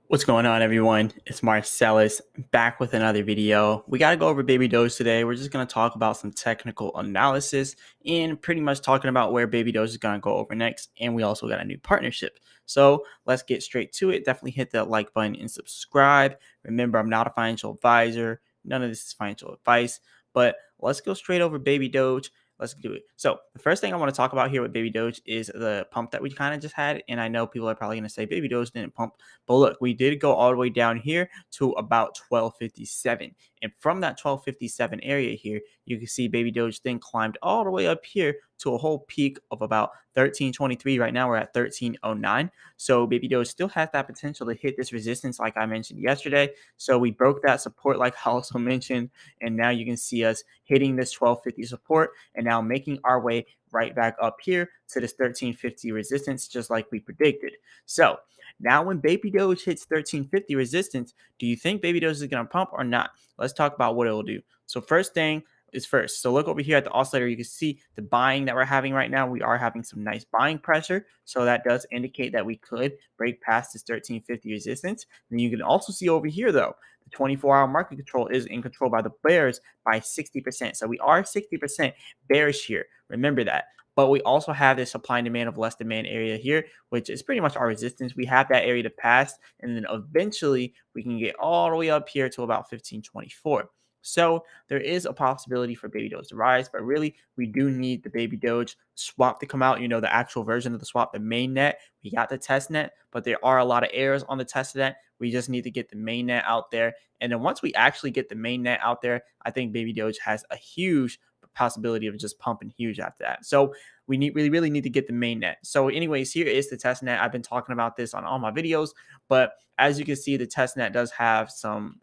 What's going on, everyone? It's Marcellus back with another video. We got to go over Baby Doge today. We're just going to talk about some technical analysis and pretty much talking about where Baby Doge is going to go over next. And we also got a new partnership. So let's get straight to it. Definitely hit that like button and subscribe. Remember, I'm not a financial advisor. None of this is financial advice. But let's go straight over Baby Doge. Let's do it. So the first thing I want to talk about here with Baby Doge is the pump that we kind of just had. And I know people are probably going to say Baby Doge didn't pump. But look, we did go all the way down here to about 1257. And from that 1257 area here, you can see Baby Doge then climbed all the way up here to a whole peak of about 1323. Right now we're at 1309. So Baby Doge still has that potential to hit this resistance like I mentioned yesterday. So we broke that support like I also mentioned. And now you can see us hitting this 1250 support and now making our way right back up here to this 1350 resistance just like we predicted. So now, when Baby Doge hits 1350 resistance, do you think Baby Doge is going to pump or not? Let's talk about what it will do. So first thing is first. So look over here at the oscillator. You can see the buying that we're having right now. We are having some nice buying pressure. So that does indicate that we could break past this 1350 resistance. And you can also see over here, though, the 24-hour market control is in control by the bears by 60%. So we are 60% bearish here. Remember that. But we also have this supply and demand of less demand area here, which is pretty much our resistance. We have that area to pass, and then eventually we can get all the way up here to about 1524. So there is a possibility for Baby Doge to rise, but really we do need the Baby Doge swap to come out. You know, the actual version of the swap, the main net. We got the test net, but there are a lot of errors on the test net. We just need to get the main net out there. And then once we actually get the main net out there, I think Baby Doge has a huge possibility of just pumping huge after that. So we really need to get the main net. So anyways, here is the test net. I've been talking about this on all my videos, but as you can see, the test net does have some,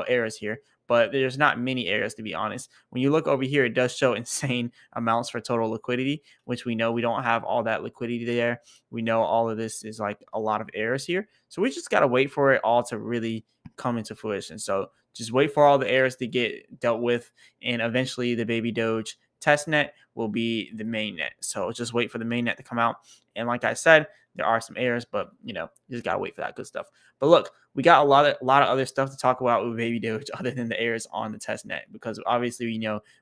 errors here, but there's not many errors to be honest. When you look over here, it does show insane amounts for total liquidity, which we know we don't have all that liquidity there. We know all of this is like a lot of errors here. So we just got to wait for it all to really come into fruition. So just wait for all the errors to get dealt with, and eventually the Baby Doge test net will be the main net. So just wait for the main net to come out. And like I said, there are some errors, but you just gotta wait for that good stuff. But look, we got a lot of other stuff to talk about with Baby Doge other than the errors on the test net, because obviously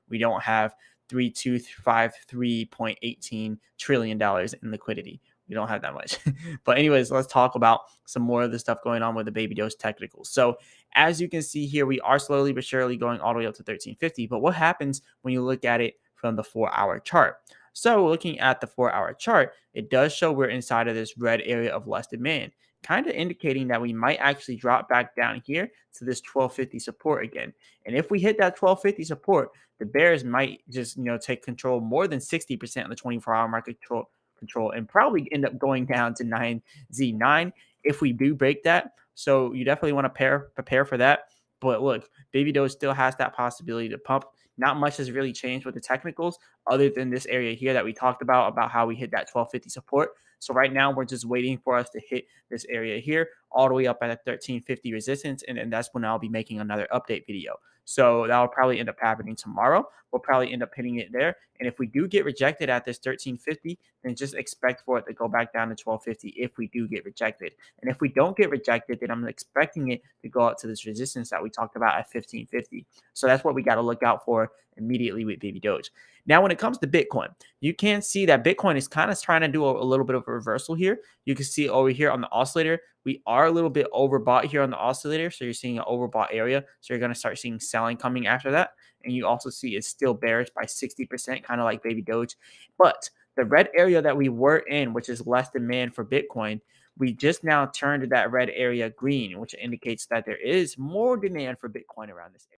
we don't have 3,253.18 trillion dollars in liquidity. We don't have that much. But anyways, let's talk about some more of the stuff going on with the Baby Doge technicals. So as you can see here, we are slowly but surely going all the way up to 1350. But what happens when you look at it from the 4-hour chart? So looking at the 4-hour chart, it does show we're inside of this red area of less demand, kind of indicating that we might actually drop back down here to this 1250 support again. And if we hit that 1250 support, the bears might just take control more than 60% of the 24-hour market control and probably end up going down to 9Z9 if we do break that. So you definitely want to prepare for that. But look, Baby Doge still has that possibility to pump. Not much has really changed with the technicals other than this area here that we talked about how we hit that 1250 support. So right now we're just waiting for us to hit this area here all the way up at a 1350 resistance. And then that's when I'll be making another update video. So that'll probably end up happening tomorrow. We'll probably end up hitting it there. And if we do get rejected at this 1350, then just expect for it to go back down to 1250 if we do get rejected. And if we don't get rejected, then I'm expecting it to go out to this resistance that we talked about at 1550. So that's what we got to look out for immediately with Baby Doge. Now, when it comes to Bitcoin, you can see that Bitcoin is kind of trying to do a little bit of a reversal here. You can see over here on the oscillator, we are a little bit overbought here on the oscillator. So you're seeing an overbought area. So you're going to start seeing selling coming after that. And you also see it's still bearish by 60%, kind of like Baby Doge. But the red area that we were in, which is less demand for Bitcoin, we just now turned that red area green, which indicates that there is more demand for Bitcoin around this area.